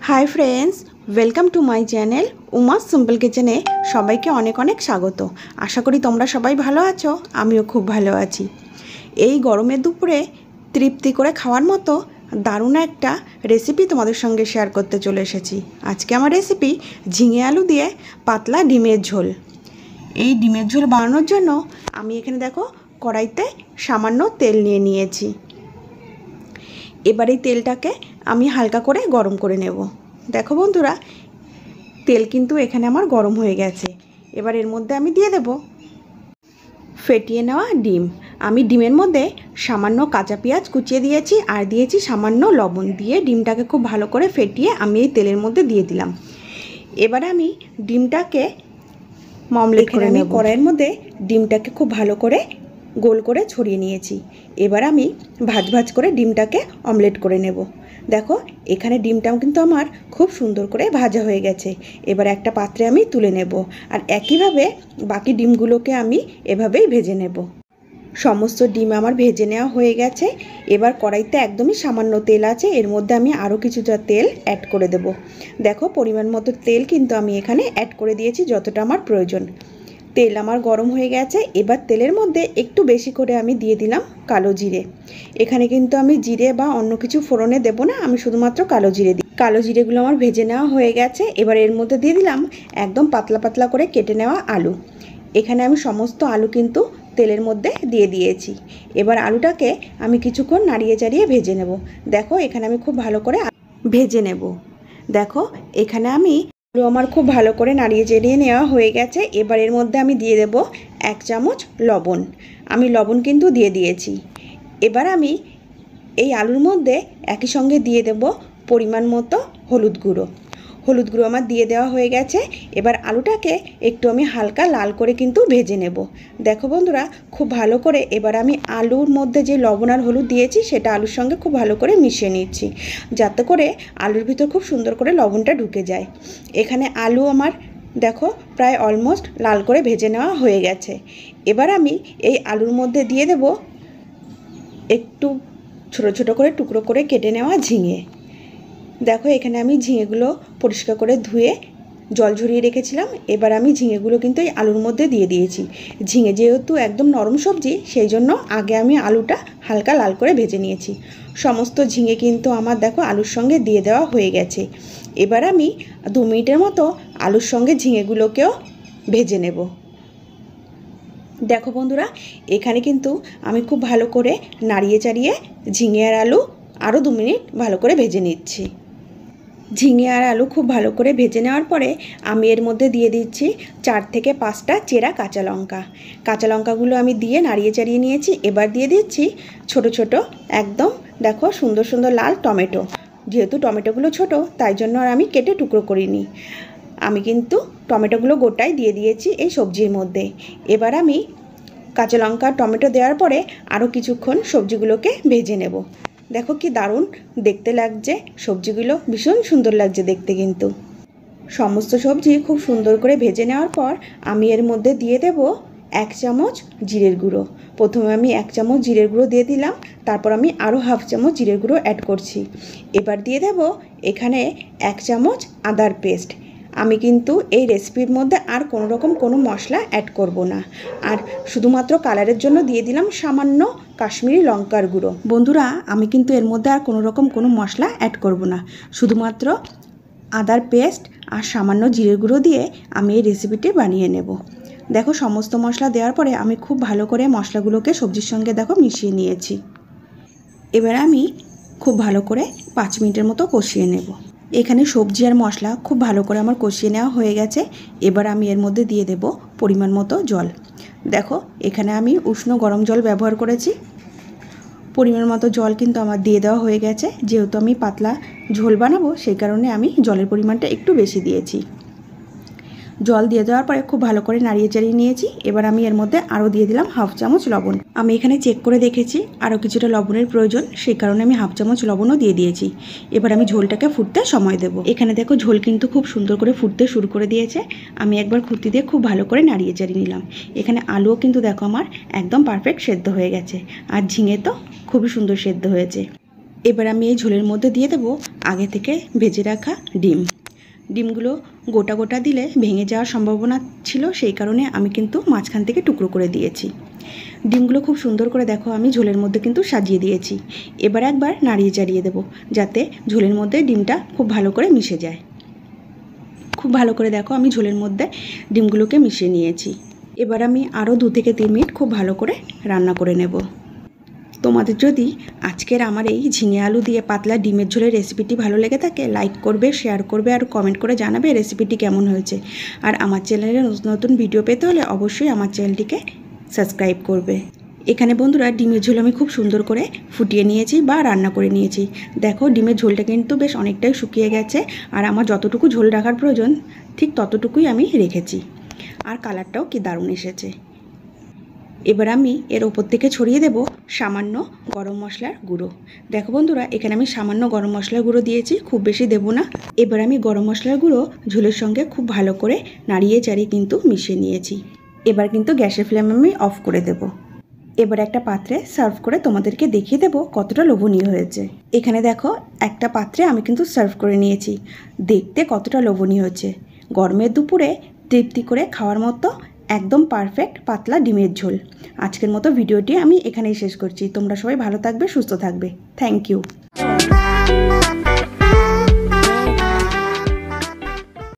High friends welcome to my channel Uma simple किचेने सबाइके अनेक अनेक स्वागत। आशा करी तोमरा सबाई भालो आछो, आमिओ खूब भालो आछि। এই গরমের দুপুরে তৃপ্তি করে খাওয়ার মতো দারুণ একটা রেসিপি তোমাদের সঙ্গে শেয়ার করতে চলে এসেছি। আজকে আমার রেসিপি ঝিঙে আলু দিয়ে পাতলা ডিমের ঝোল। এই ডিমের ঝোল বানানোর জন্য আমি এখানে দেখো কড়াইতে সামান্য তেল নিয়ে নিয়েছি। এবার এই তেলটাকে আমি হালকা করে গরম করে নেব। দেখো বন্ধুরা, তেল কিন্তু এখানে আমার গরম হয়ে গেছে। এবার এর মধ্যে আমি দিয়ে দেব ফেটিয়ে নেওয়া ডিম। আমি ডিমের মধ্যে সামান্য কাঁচা পেঁয়াজ কুচিয়ে দিয়েছি আর দিয়েছি সামান্য লবণ দিয়ে ডিমটাকে খুব ভালো করে ফেটিয়ে আমি এই তেলের মধ্যে দিয়ে দিলাম। এবার আমি ডিমটাকে অমলেট করে নেব। কড়াইয়ের মধ্যে ডিমটাকে খুব ভালো করে গোল করে ছড়িয়ে নিয়েছি। এবার আমি ভাজ ভাজ করে ডিমটাকে অমলেট করে নেব। দেখো এখানে ডিমটাও কিন্তু আমার খুব সুন্দর করে ভাজা হয়ে গেছে। এবার একটা পাত্রে আমি তুলে নেব আর একইভাবে বাকি ডিমগুলোকে আমি এভাবেই ভেজে নেব। সমস্ত ডিম আমার ভেজে নেওয়া হয়ে গেছে। এবার কড়াইতে একদমই সামান্য তেল আছে, এর মধ্যে আমি আরও কিছুটা তেল অ্যাড করে দেব। দেখো পরিমাণ মতো তেল কিন্তু আমি এখানে অ্যাড করে দিয়েছি যতটা আমার প্রয়োজন। তেল আমার গরম হয়ে গেছে। এবার তেলের মধ্যে একটু বেশি করে আমি দিয়ে দিলাম কালো জিরে। এখানে কিন্তু আমি জিরে বা অন্য কিছু ফোড়নে দেব না, আমি শুধুমাত্র কালো জিরে দিই। কালো জিরেগুলো আমার ভেজে নেওয়া হয়ে গেছে। এবার এর মধ্যে দিয়ে দিলাম একদম পাতলা পাতলা করে কেটে নেওয়া আলু। এখানে আমি সমস্ত আলু কিন্তু তেলের মধ্যে দিয়ে দিয়েছি। এবার আলুটাকে আমি কিছুক্ষণ নাড়িয়ে চাড়িয়ে ভেজে নেব। দেখো এখানে আমি খুব ভালো করে ভেজে নেব। দেখো এখানে আমি আলু আমার খুব ভালো করে নাড়িয়ে চেড়িয়ে নেওয়া হয়ে গেছে। এবার এর মধ্যে আমি দিয়ে দেব 1 চামচ লবণ। আমি লবণ কিন্তু দিয়ে দিয়েছি। এবার আমি এই আলুর মধ্যে একই সঙ্গে দিয়ে দেব পরিমাণ মতো হলুদ গুঁড়ো। হলুদ গুঁড়ো আমার দিয়ে দেওয়া হয়ে গেছে। এবার আলুটাকে একটু আমি হালকা লাল করে কিন্তু ভেজে নেব। দেখো বন্ধুরা খুব ভালো করে এবার আমি আলুর মধ্যে যে লবণ আর হলুদ দিয়েছি সেটা আলুর সঙ্গে খুব ভালো করে মিশিয়ে নিচ্ছি, যাতে করে আলুর ভিতর খুব সুন্দর করে লবণটা ঢুকে যায়। এখানে আলু আমার দেখো প্রায় অলমোস্ট লাল করে ভেজে নেওয়া হয়ে গেছে। এবার আমি এই আলুর মধ্যে দিয়ে দেব একটু ছোট ছোট করে টুকরো করে কেটে নেওয়া ঝিঙে। দেখো এখানে আমি ঝিঙেগুলো পরিষ্কার করে ধুয়ে জল ঝরিয়ে রেখেছিলাম। এবার আমি ঝিঙেগুলো কিন্তু এই আলুর মধ্যে দিয়ে দিয়েছি। ঝিঙে যেহেতু একদম নরম সবজি, সেই জন্য আগে আমি আলুটা হালকা লাল করে ভেজে নিয়েছি। সমস্ত ঝিঙে কিন্তু আমার দেখো আলুর সঙ্গে দিয়ে দেওয়া হয়ে গেছে। এবার আমি 2 মিনিটের মতো আলুর সঙ্গে ঝিঙেগুলোকেও ভেজে নেব। দেখো বন্ধুরা এখানে কিন্তু আমি খুব ভালো করে নাড়িয়ে চাড়িয়ে ঝিঙে আর আলু আরও 2 মিনিট ভালো করে ভেজে নিচ্ছি। ঝিঙে আর আলু খুব ভালো করে ভেজে নেওয়ার পরে আমি এর মধ্যে দিয়ে দিচ্ছি 4 থেকে 5টা চেরা কাঁচা লঙ্কা। কাঁচা লঙ্কাগুলো আমি দিয়ে নাড়িয়ে চাড়িয়ে নিয়েছি। এবার দিয়ে দিচ্ছি ছোট ছোট একদম দেখো সুন্দর সুন্দর লাল টমেটো। যেহেতু টমেটোগুলো ছোট তাই জন্য আর আমি কেটে টুকরো করিনি। আমি কিন্তু টমেটোগুলো গোটাই দিয়ে দিয়েছি এই সবজির মধ্যে। এবার আমি কাঁচা লঙ্কা টমেটো দেওয়ার পরে আরও কিছুক্ষণ সবজিগুলোকে ভেজে নেব। দেখো কি দারুণ দেখতে লাগছে, সবজিগুলো ভীষণ সুন্দর লাগছে দেখতে। কিন্তু সমস্ত সবজি খুব সুন্দর করে ভেজে নেওয়ার পর আমি এর মধ্যে দিয়ে দেব 1 চামচ জিরের গুঁড়ো। প্রথমে আমি 1 চামচ জিরের গুঁড়ো দিয়ে দিলাম, তারপর আমি আরও হাফ চামচ জিরের গুঁড়ো অ্যাড করছি। এবার দিয়ে দেব এখানে 1 চামচ আদার পেস্ট। আমি কিন্তু এই রেসিপির মধ্যে আর কোনো রকম কোনো মশলা অ্যাড করব না, আর শুধুমাত্র কালারের জন্য দিয়ে দিলাম সামান্য কাশ্মীরি লঙ্কার গুঁড়ো। বন্ধুরা আমি কিন্তু এর মধ্যে আর কোনো রকম কোনো মশলা অ্যাড করব না, শুধুমাত্র আদার পেস্ট আর সামান্য জিরের গুঁড়ো দিয়ে আমি এই রেসিপিটি বানিয়ে নেব। দেখো সমস্ত মশলা দেওয়ার পরে আমি খুব ভালো করে মশলাগুলোকে সবজির সঙ্গে দেখো মিশিয়ে নিয়েছি। এবার আমি খুব ভালো করে 5 মিনিটের মতো কষিয়ে নেব। এখানে সবজি আর মশলা খুব ভালো করে আমার কষিয়ে নেওয়া হয়ে গেছে। এবার আমি এর মধ্যে দিয়ে দেব পরিমাণ মতো জল। দেখো এখানে আমি উষ্ণ গরম জল ব্যবহার করেছি। পরিমাণ মতো জল কিন্তু আমার দিয়ে দেওয়া হয়ে গেছে। যেহেতু আমি পাতলা ঝোল বানাবো সেই কারণে আমি জলের পরিমাণটা একটু বেশি দিয়েছি। জল দিয়ে দেওয়ার পরে খুব ভালো করে নাড়িয়ে চাড়িয়ে নিয়েছি। এবার আমি এর মধ্যে আরও দিয়ে দিলাম হাফ চামচ লবণ। আমি এখানে চেক করে দেখেছি আরও কিছুটা লবণের প্রয়োজন, সেই কারণে আমি হাফ চামচ লবণও দিয়ে দিয়েছি। এবার আমি ঝোলটাকে ফুটতে সময় দেব। এখানে দেখো ঝোল কিন্তু খুব সুন্দর করে ফুটতে শুরু করে দিয়েছে। আমি একবার খুঁতি দিয়ে খুব ভালো করে নাড়িয়ে চাড়িয়ে নিলাম। এখানে আলুও কিন্তু দেখো আমার একদম পারফেক্ট সেদ্ধ হয়ে গেছে, আর ঝিঙে তো খুবই সুন্দর সেদ্ধ হয়েছে। এবার আমি এই ঝোলের মধ্যে দিয়ে দেবো আগে থেকে ভেজে রাখা ডিম। ডিমগুলো গোটা গোটা দিলে ভেঙে যাওয়ার সম্ভাবনা ছিল, সেই কারণে আমি কিন্তু মাঝখান থেকে টুকরো করে দিয়েছি। ডিমগুলো খুব সুন্দর করে দেখো আমি ঝোলের মধ্যে কিন্তু সাজিয়ে দিয়েছি। এবার একবার নাড়িয়ে চাড়িয়ে দেবো যাতে ঝোলের মধ্যে ডিমটা খুব ভালো করে মিশে যায়। খুব ভালো করে দেখো আমি ঝোলের মধ্যে ডিমগুলোকে মিশিয়ে নিয়েছি। এবার আমি আরও 2 থেকে 3 মিনিট খুব ভালো করে রান্না করে নেব। তোমাদের যদি আজকের আমার এই ঝিঙে আলু দিয়ে পাতলা ডিমের ঝোলের রেসিপিটি ভালো লেগে থাকে, লাইক করবে, শেয়ার করবে আর কমেন্ট করে জানাবে রেসিপিটি কেমন হয়েছে। আর আমার চ্যানেলে নতুন নতুন ভিডিও পেতে হলে অবশ্যই আমার চ্যানেলটিকে সাবস্ক্রাইব করবে। এখানে বন্ধুরা ডিমের ঝোল আমি খুব সুন্দর করে ফুটিয়ে নিয়েছি বা রান্না করে নিয়েছি। দেখো ডিমের ঝোলটা কিন্তু বেশ অনেকটাই শুকিয়ে গেছে, আর আমার যতটুকু ঝোল রাখার প্রয়োজন ঠিক ততটুকুই আমি রেখেছি। আর কালারটাও কি দারুণ এসেছে। এবার আমি এর ওপর থেকে ছড়িয়ে দেব সামান্য গরম মশলার গুঁড়ো। দেখো বন্ধুরা এখানে আমি সামান্য গরম মশলার গুঁড়ো দিয়েছি, খুব বেশি দেব না। এবার আমি গরম মশলার গুঁড়ো ঝোলের সঙ্গে খুব ভালো করে নাড়িয়ে চাড়িয়ে কিন্তু মিশিয়ে নিয়েছি। এবার কিন্তু গ্যাসের ফ্লেম আমি অফ করে দেব। এবার একটা পাত্রে সার্ভ করে তোমাদেরকে দেখিয়ে দেব কতটা লোভনীয় হয়েছে। এখানে দেখো একটা পাত্রে আমি কিন্তু সার্ভ করে নিয়েছি। দেখতে কতটা লোভনীয় হয়েছে। গরমের দুপুরে তৃপ্তি করে খাওয়ার মতো একদম পারফেক্ট পাতলা ডিমের ঝোল। আজকের মতো ভিডিওটি আমি এখানেই শেষ করছি। তোমরা সবাই ভালো থাকবে, সুস্থ থাকবে। Thank you.